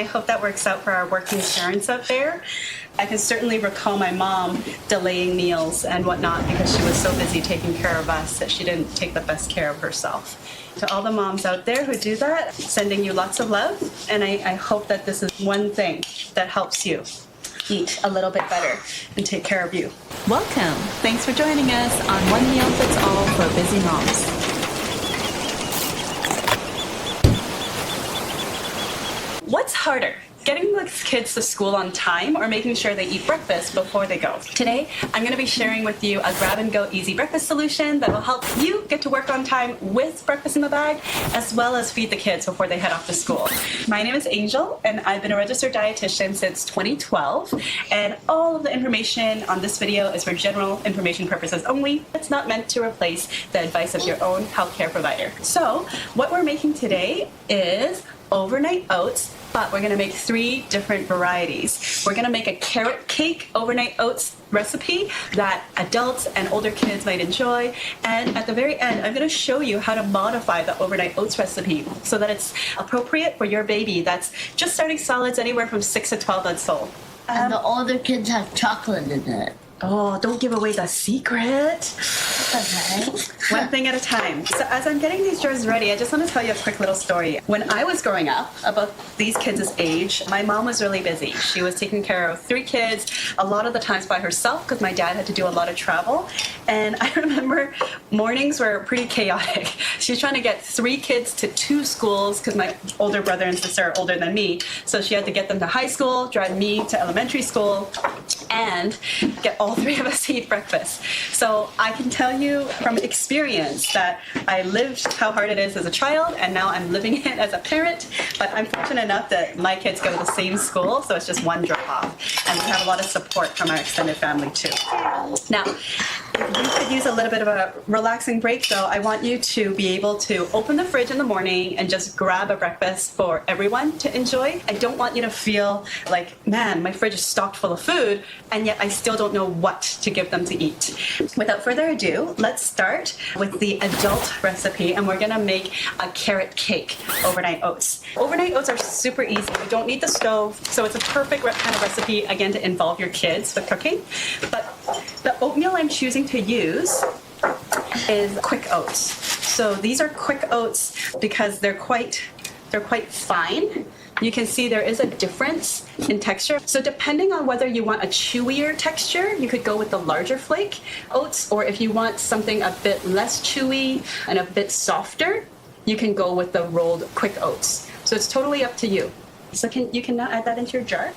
I hope that works out for our working parents out there. I can certainly recall my mom delaying meals and whatnot because she was so busy taking care of us that she didn't take the best care of herself. To all the moms out there who do that, sending you lots of love, and I hope that this is one thing that helps you eat a little bit better and take care of you. Welcome. Thanks for joining us on One Meal Fits All for Busy Moms. What's harder? Getting the kids to school on time or making sure they eat breakfast before they go? Today, I'm going to be sharing with you a grab-and-go easy breakfast solution that will help you get to work on time with breakfast in the bag, as well as feed the kids before they head off to school. My name is Angel, and I've been a registered dietitian since 2012, and all of the information on this video is for general information purposes only. It's not meant to replace the advice of your own healthcare provider. So, what we're making today is overnight oats, but we're going to make 3 different varieties. We're going to make a carrot cake overnight oats recipe that adults and older kids might enjoy. And at the very end, I'm going to show you how to modify the overnight oats recipe so that it's appropriate for your baby that's just starting solids anywhere from 6 to 12 months old. And the older kids have chocolate in it. Oh, don't give away the secret. Okay. One thing at a time. So as I'm getting these jars ready, I just want to tell you a quick little story. When I was growing up, about these kids' age, my mom was really busy. She was taking care of 3 kids, a lot of the times by herself because my dad had to do a lot of travel. And I remember mornings were pretty chaotic. She was trying to get 3 kids to 2 schools because my older brother and sister are older than me. So she had to get them to high school, drive me to elementary school, and get all 3 of us to eat breakfast. So I can tell you from experience that I lived how hard it is as a child, and now I'm living it as a parent. But I'm fortunate enough that my kids go to the same school, so it's just one drop off. And we have a lot of support from our extended family too. Now, if you could use a little bit of a relaxing break though, I want you to be able to open the fridge in the morning and just grab a breakfast for everyone to enjoy. I don't want you to feel like, man, my fridge is stocked full of food, and yet I still don't know what to give them to eat. Without further ado, let's start with the adult recipe, and we're gonna make a carrot cake overnight oats. Overnight oats are super easy. You don't need the stove, so it's a perfect kind of recipe, again, to involve your kids with cooking. But the oatmeal I'm choosing to use is quick oats. So these are quick oats because they're quite fine. You can see there is a difference in texture. So depending on whether you want a chewier texture, you could go with the larger flake oats, or if you want something a bit less chewy and a bit softer, you can go with the rolled quick oats. So it's totally up to you. So you can now add that into your jar.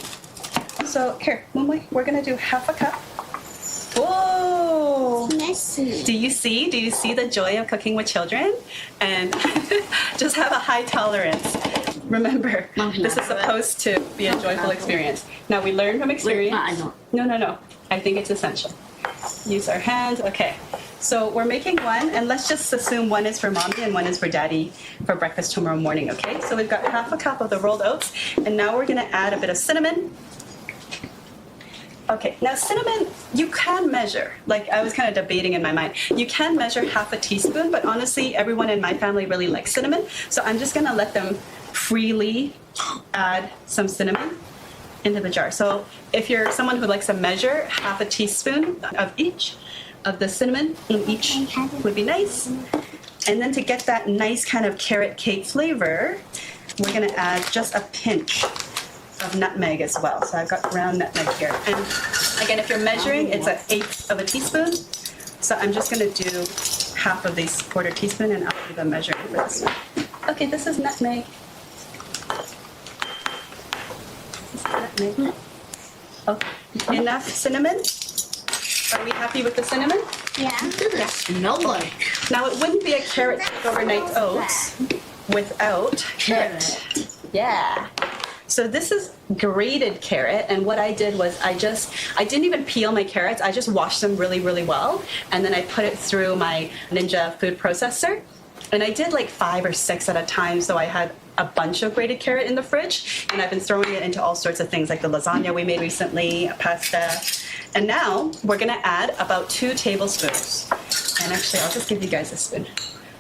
So here, Mummy, we're gonna do half a cup. Whoa! Messy. Do you see the joy of cooking with children? And just have a high tolerance. Remember, this is supposed to be a joyful experience. Now, we learn from experience. No. I think it's essential. Use our hands. Okay. So we're making one, and let's just assume one is for mommy and one is for daddy for breakfast tomorrow morning, okay? So we've got half a cup of the rolled oats, and now we're gonna add a bit of cinnamon. Okay, now cinnamon, you can measure. Like, I was kind of debating in my mind. You can measure half a teaspoon, but honestly, everyone in my family really likes cinnamon, so I'm just gonna let them freely add some cinnamon into the jar. So if you're someone who likes to measure, half a teaspoon of each of the cinnamon in each would be nice. And then to get that nice kind of carrot cake flavor, we're gonna add just a pinch of nutmeg as well. So I've got ground nutmeg here. And again, if you're measuring, it's 1/8 of a teaspoon. So I'm just gonna do half of this 1/4 teaspoon, and I'll do the measuring for this one. Okay, this is nutmeg. Okay, enough cinnamon. Are we happy with the cinnamon? Yeah. What does it smell like? Now, it wouldn't be a carrot cake overnight oats without carrot. Yeah. So this is grated carrot, and what I did was I didn't even peel my carrots. I just washed them really, really well, and then I put it through my Ninja food processor. And I did like 5 or 6 at a time, so I had a bunch of grated carrot in the fridge, and I've been throwing it into all sorts of things like the lasagna we made recently, pasta. And now we're gonna add about 2 tablespoons. And actually, I'll just give you guys a spoon.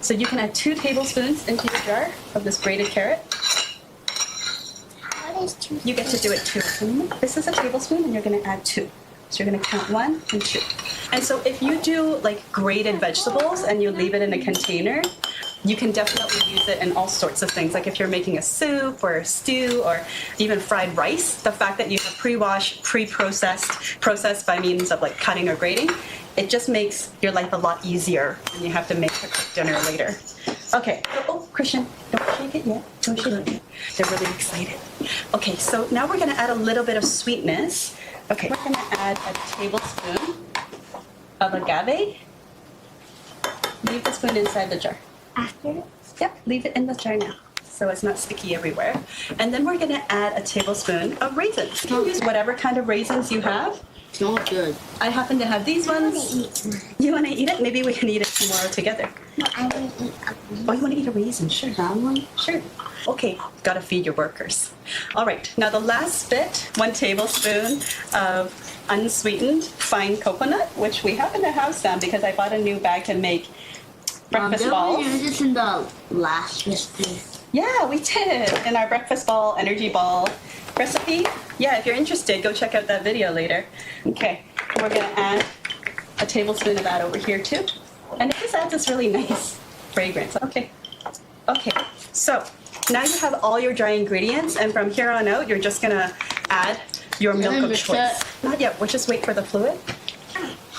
So you can add 2 tablespoons into your jar of this grated carrot. You get to do it too. This is a tablespoon, and you're going to add 2. So you're going to count 1 and 2. And so if you do like grated vegetables and you leave it in a container, you can definitely use it in all sorts of things. Like if you're making a soup or a stew or even fried rice, the fact that you have pre-washed, processed by means of like cutting or grating, it just makes your life a lot easier when you have to make a quick dinner later. Okay. Oh, Christian, don't shake it yet. Don't shake it yet. They're really excited. Okay, so now we're going to add a little bit of sweetness. Okay, we're going to add a tablespoon of agave. Leave the spoon inside the jar. After? Yep, leave it in the jar now so it's not sticky everywhere. And then we're going to add a tablespoon of raisins. You can use whatever kind of raisins you have. Smells good. I happen to have these ones. You want to eat it? Maybe we can eat it tomorrow together. No, I want to eat a Oh, you want to eat a raisin? Sure. that one. Sure. Okay, gotta feed your workers. All right, now the last bit, 1 tablespoon of unsweetened fine coconut, which we happen to have some because I bought a new bag to make breakfast balls. Did we use this in the last recipe? Yeah, we did in our breakfast ball, energy ball recipe. Yeah, if you're interested, go check out that video later. Okay, we're gonna add a tablespoon of that over here too. And it just adds this really nice fragrance. Okay, so now you have all your dry ingredients, and from here on out, you're just gonna add your milk of mix choice. it. Not yet, we'll just wait for the fluid.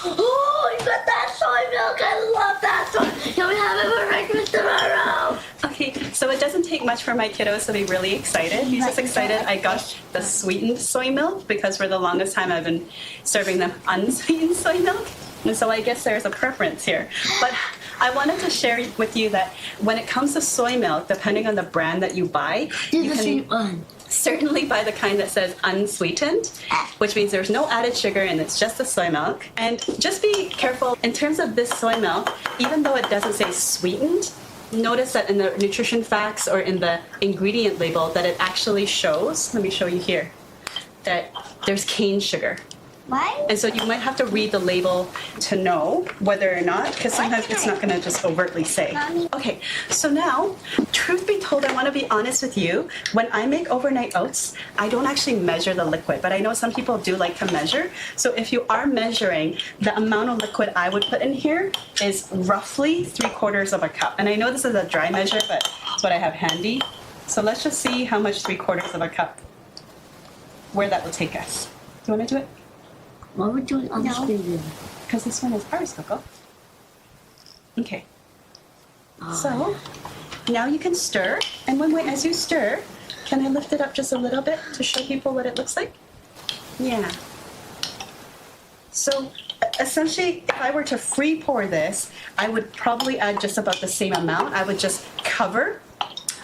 Oh, you got that soy milk. I love that soy. Can we have it for breakfast tomorrow? Okay, so it doesn't take much for my kiddos to be really excited. He's just excited I got the sweetened soy milk because for the longest time I've been serving them unsweetened soy milk. And so I guess there's a preference here. But I wanted to share with you that when it comes to soy milk, depending on the brand that you buy, you The can sweet one. certainly buy the kind that says unsweetened, which means there's no added sugar and it's just the soy milk. And just be careful in terms of this soy milk, even though it doesn't say sweetened, notice that in the nutrition facts or in the ingredient label that it actually shows, let me show you here, that there's cane sugar. Why? And so you might have to read the label to know whether or not, because sometimes it's not going to just overtly say. Okay, so now, truth be told, I want to be honest with you. When I make overnight oats, I don't actually measure the liquid, but I know some people do like to measure. So if you are measuring, the amount of liquid I would put in here is roughly 3/4 of a cup. And I know this is a dry measure, but it's what I have handy. So let's just see how much 3/4 of a cup, where that will take us. Do you want to do it? What are we doing on this video? Because this one is ours, Coco. Okay. So now you can stir, and as you stir, can I lift it up just a little bit to show people what it looks like? Yeah. So essentially, if I were to free pour this, I would probably add just about the same amount. I would just cover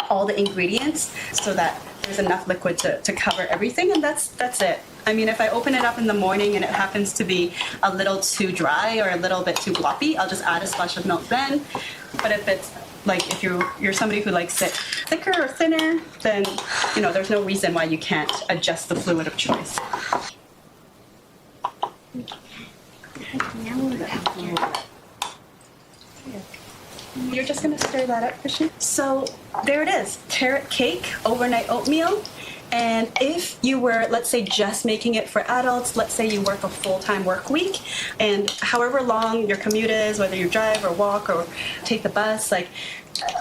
all the ingredients so that there's enough liquid to cover everything, and that's it. I mean, if I open it up in the morning and it happens to be a little too dry or a little bit too gloppy, I'll just add a splash of milk then. But if it's like if you're somebody who likes it thicker or thinner, then there's no reason why you can't adjust the fluid of choice. You're just going to stir that up, Christian. So there it is, carrot cake, overnight oatmeal. And if you were, let's say, just making it for adults, let's say you work a full-time work week, and however long your commute is, whether you drive or walk or take the bus, like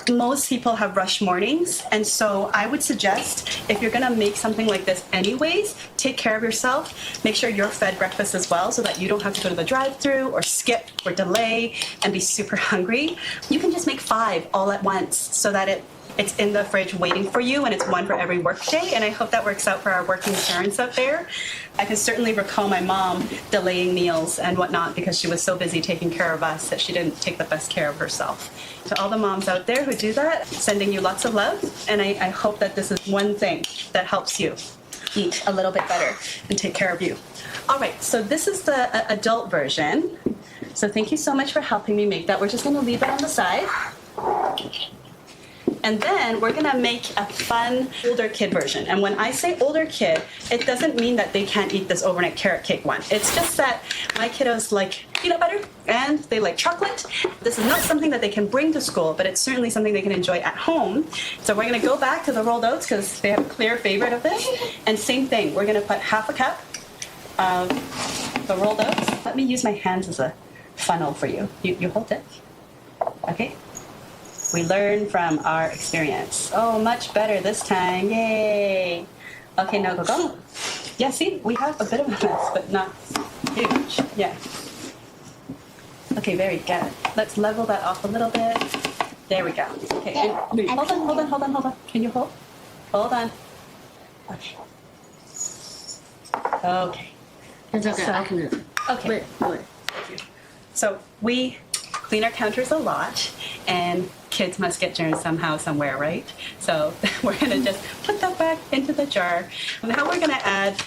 most people have rush mornings. And so I would suggest if you're gonna make something like this anyways, take care of yourself, make sure you're fed breakfast as well so that you don't have to go to the drive-thru or skip or delay and be super hungry. You can just make 5 all at once so that it's in the fridge waiting for you, and it's one for every work day, and I hope that works out for our working parents out there. I can certainly recall my mom delaying meals and whatnot because she was so busy taking care of us that she didn't take the best care of herself. To all the moms out there who do that, sending you lots of love, and I hope that this is one thing that helps you eat a little bit better and take care of you. All right, so this is the adult version. So thank you so much for helping me make that. We're just gonna leave it on the side. And then we're gonna make a fun older kid version. And when I say older kid, it doesn't mean that they can't eat this overnight carrot cake one. It's just that my kiddos like peanut butter and they like chocolate. This is not something that they can bring to school, but it's certainly something they can enjoy at home. So we're gonna go back to the rolled oats because they have a clear favorite of this. And same thing, we're gonna put half a cup of the rolled oats. Let me use my hands as a funnel for you. You hold it. Okay. We learn from our experience. Oh, much better this time. Yay. Okay, now go. Yeah, see, we have a bit of a mess, but not huge. Yeah. Okay, very good. Let's level that off a little bit. There we go. Okay, and hold on. Can you hold? Hold on. Okay. Okay. It's okay. So- I can do it. Okay. Wait. So we clean our counters a lot, and kids must get germs somehow, somewhere, right? So we're gonna just put that back into the jar. Now we're gonna add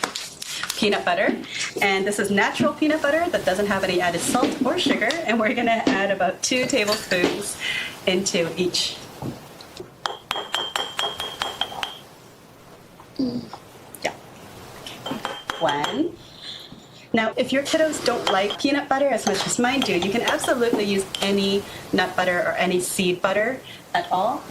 peanut butter, and this is natural peanut butter that doesn't have any added salt or sugar, and we're gonna add about 2 tablespoons into each. Yeah. Okay. 1. Now, if your kiddos don't like peanut butter as much as mine do, you can absolutely use any nut butter or any seed butter at all.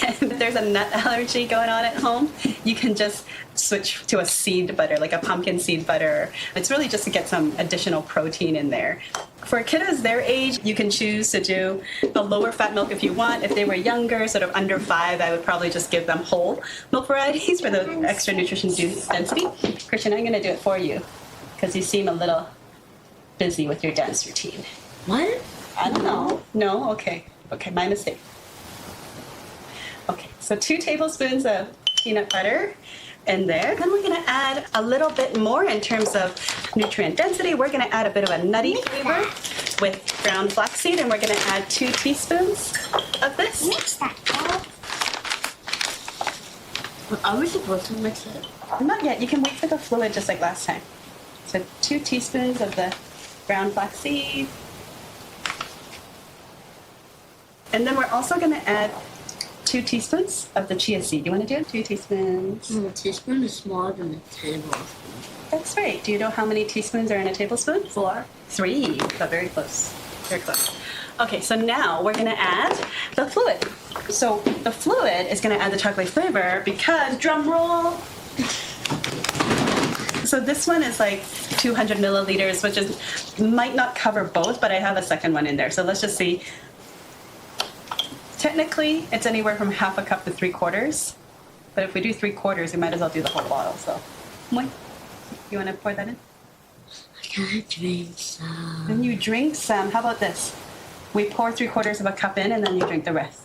And if there's a nut allergy going on at home, you can just switch to a seed butter, like a pumpkin seed butter. It's really just to get some additional protein in there. For kiddos their age, you can choose to do a lower fat milk if you want. If they were younger, sort of under 5, I would probably just give them whole milk varieties for the extra nutrition density. Christian, I'm going to do it for you because you seem a little busy with your dance routine. What? I don't know. No? Okay. Okay, my mistake. Okay, so 2 tablespoons of peanut butter in there. Then we're going to add a little bit more in terms of nutrient density. We're going to add a bit of a nutty flavor with ground flaxseed, and we're going to add 2 teaspoons of this. Mix that, Are we supposed to mix it? Not yet. You can wait for the fluid just like last time. So 2 teaspoons of the ground flaxseed. And then we're also going to add 2 teaspoons of the chia seed. You want to do it? 2 teaspoons. A teaspoon is smaller than a tablespoon. That's right. Do you know how many teaspoons are in a tablespoon? 4. 3. So very close. Very close. Okay, so now we're going to add the fluid. So the fluid is going to add the chocolate flavor because, drum roll. So this one is like 200 milliliters, which is might not cover both, but I have a second one in there. So let's just see. Technically, it's anywhere from half a cup to 3/4. But if we do 3/4, we might as well do the whole bottle. So, you want to pour that in? Can I drink some? Then you drink some. How about this? We pour 3/4 of a cup in, and then you drink the rest.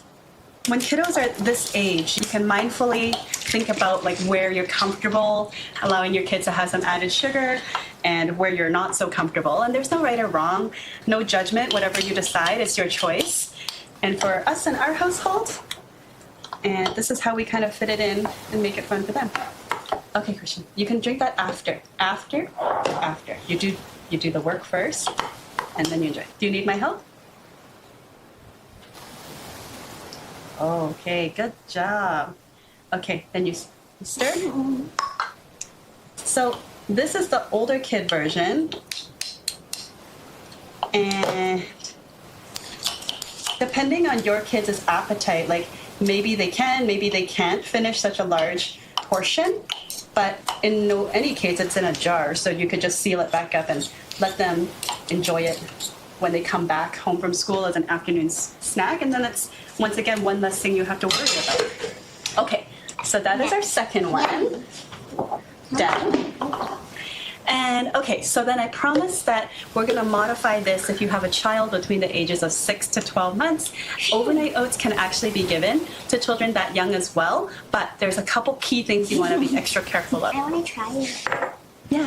When kiddos are this age, you can mindfully think about like where you're comfortable, allowing your kids to have some added sugar, and where you're not so comfortable. And there's no right or wrong, no judgment. Whatever you decide, it's your choice. And for us in our household, and this is how we kind of fit it in and make it fun for them. Okay, Christian, you can drink that after. You do the work first, and then you enjoy. Do you need my help? Okay, good job. Okay, then you stir. So this is the older kid version, and depending on your kids' appetite, like maybe they can, maybe they can't finish such a large portion, but in any case, it's in a jar, so you could just seal it back up and let them enjoy it when they come back home from school as an afternoon snack, and then it's, once again, one less thing you have to worry about. Okay, so that is our second one. Done. And okay, so then I promised that we're going to modify this if you have a child between the ages of 6 to 12 months. Overnight oats can actually be given to children that young as well, but there's a couple key things you want to be extra careful of. I want to try it. Yeah,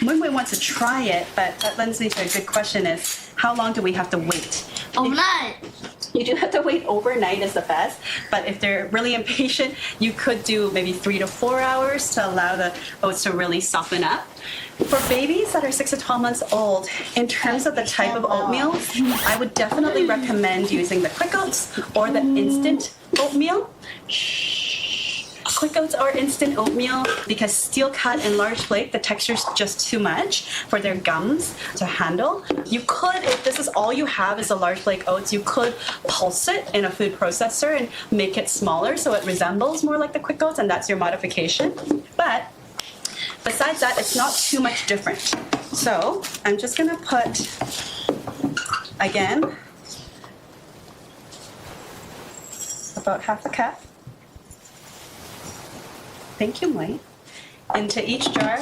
Moonway wants to try it, but that lends me to a good question is, how long do we have to wait? Overnight. You do have to wait overnight is the best, but if they're really impatient, you could do maybe 3 to 4 hours to allow the oats to really soften up. For babies that are 6 to 12 months old, in terms of the type of oatmeal, I would definitely recommend using the quick oats or the instant oatmeal. Quick oats or instant oatmeal, because steel cut and large flake, the texture is just too much for their gums to handle. You could, if this is all you have is a large flake oats, you could pulse it in a food processor and make it smaller so it resembles more like the quick oats, and that's your modification. But besides that, it's not too much different. So I'm just gonna put, again, about half a cup. Thank you, Mike. Into each jar.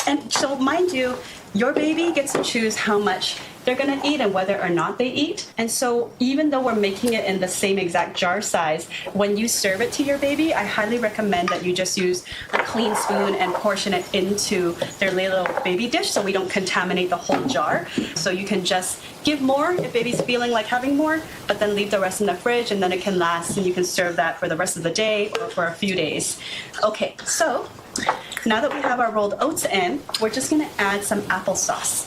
And so mind you, your baby gets to choose how much they're gonna eat and whether or not they eat. And so even though we're making it in the same exact jar size, when you serve it to your baby, I highly recommend that you just use a clean spoon and portion it into their little baby dish so we don't contaminate the whole jar. So you can just give more if baby's feeling like having more, but then leave the rest in the fridge and then it can last and you can serve that for the rest of the day or for a few days. Okay, so now that we have our rolled oats in, we're just gonna add some applesauce.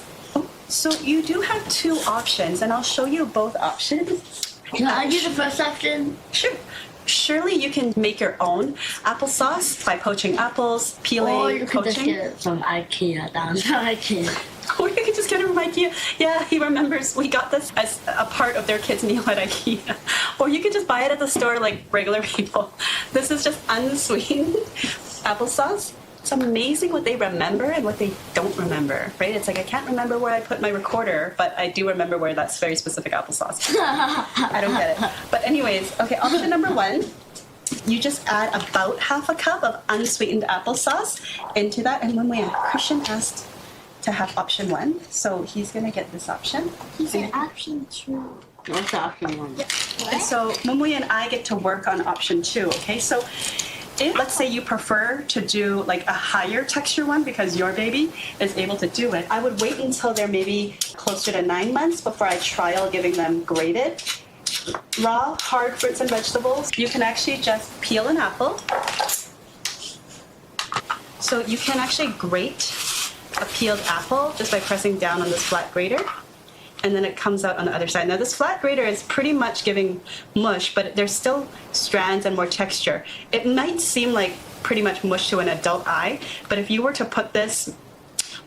So you do have 2 options, and I'll show you both options. Can I do the first option? Sure. Surely you can make your own applesauce by poaching apples, peeling, Or you can just poaching. get it from IKEA, down to IKEA. Or you can just get it from IKEA. Yeah, he remembers we got this as a part of their kids' meal at IKEA. Or you can just buy it at the store like regular people. This is just unsweetened applesauce. It's amazing what they remember and what they don't remember, right? It's like, I can't remember where I put my recorder, but I do remember where that's very specific applesauce. I don't get it. But anyways, okay, option number 1, you just add about half a cup of unsweetened applesauce into that. And when Christian asked to have option 1, so he's gonna get this option. He said option 2. What's option 1? Yeah. And so Mumui and I get to work on option 2, okay? So if, let's say, you prefer to do like a higher texture one because your baby is able to do it, I would wait until they're maybe closer to 9 months before I trial giving them grated, raw, hard fruits and vegetables. You can actually just peel an apple. So you can actually grate a peeled apple just by pressing down on this flat grater. And then it comes out on the other side. Now this flat grater is pretty much giving mush, but there's still strands and more texture. It might seem like pretty much mush to an adult eye, but if you were to put this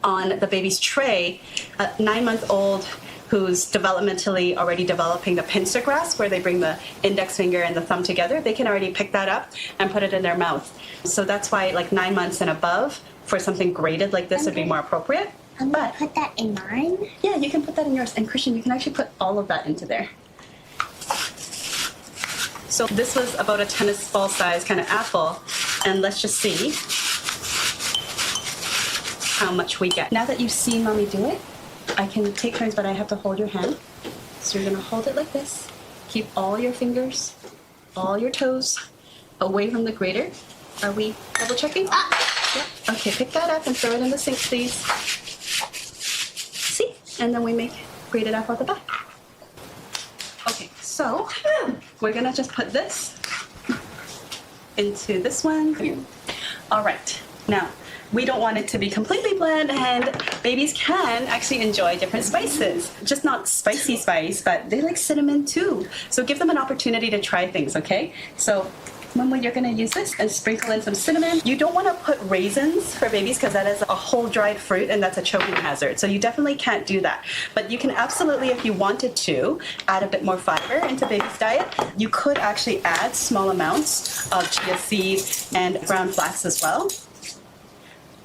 on the baby's tray, a 9-month-old who's developmentally already developing the pincer grasp, where they bring the index finger and the thumb together, they can already pick that up and put it in their mouth. So that's why like 9 months and above for something grated like this would be more appropriate. I'm going to put that in mine. Yeah, you can put that in yours. And Christian, you can actually put all of that into there. So this was about a tennis ball size kind of apple. And let's just see how much we get. Now that you've seen Mommy do it, I can take turns, but I have to hold your hand. So you're going to hold it like this. Keep all your fingers, all your toes away from the grater. Are we double checking? Yep. Okay, pick that up and throw it in the sink, please. And then we make grated apple at the back. Okay, so we're gonna just put this into this one. All right, now we don't want it to be completely bland, and babies can actually enjoy different spices. Just not spicy spice, but they like cinnamon too. So give them an opportunity to try things, okay? So Mama, you're gonna use this and sprinkle in some cinnamon. You don't wanna put raisins for babies because that is a whole dried fruit and that's a choking hazard. So you definitely can't do that. But you can absolutely, if you wanted to, add a bit more fiber into baby's diet. You could actually add small amounts of chia seeds and brown flax as well.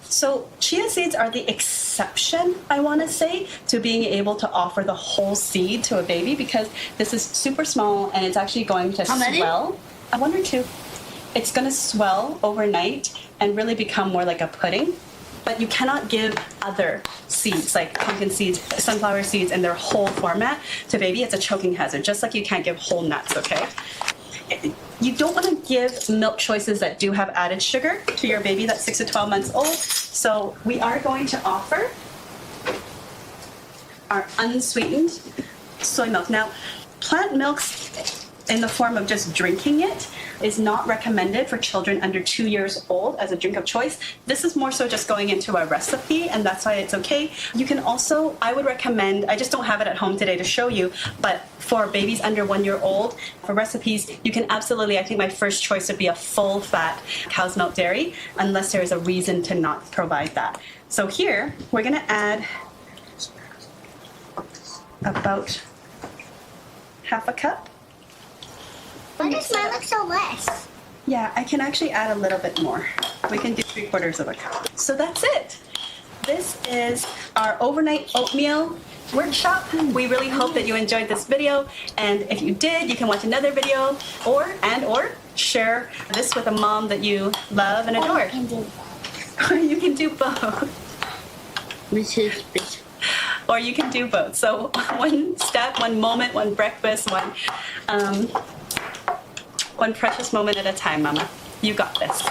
So chia seeds are the exception, I want to say, to being able to offer the whole seed to a baby because this is super small and it's actually going to swell. 1 or 2. It's going to swell overnight and really become more like a pudding. But you cannot give other seeds, like pumpkin seeds, sunflower seeds, in their whole format to baby. It's a choking hazard, just like you can't give whole nuts, okay? You don't want to give milk choices that do have added sugar to your baby that's 6 to 12 months old. So we are going to offer our unsweetened soy milk. Now, Plant milks in the form of just drinking it is not recommended for children under 2 years old as a drink of choice. This is more so just going into a recipe, and that's why it's okay. You can also, I would recommend, I just don't have it at home today to show you, but for babies under 1 year old, for recipes, you can absolutely, I think my first choice would be a full fat cow's milk dairy, unless there is a reason to not provide that. So here, we're gonna add about half a cup. Why does mine look so less? Yeah, I can actually add a little bit more. We can do 3/4 of a cup. So that's it. This is our overnight oatmeal workshop. We really hope that you enjoyed this video, and if you did, you can watch another video or share this with a mom that you love and adore. Or you can do both. Which is Or you can do both. So one step, one moment, one breakfast, one precious moment at a time, Mama. You got this.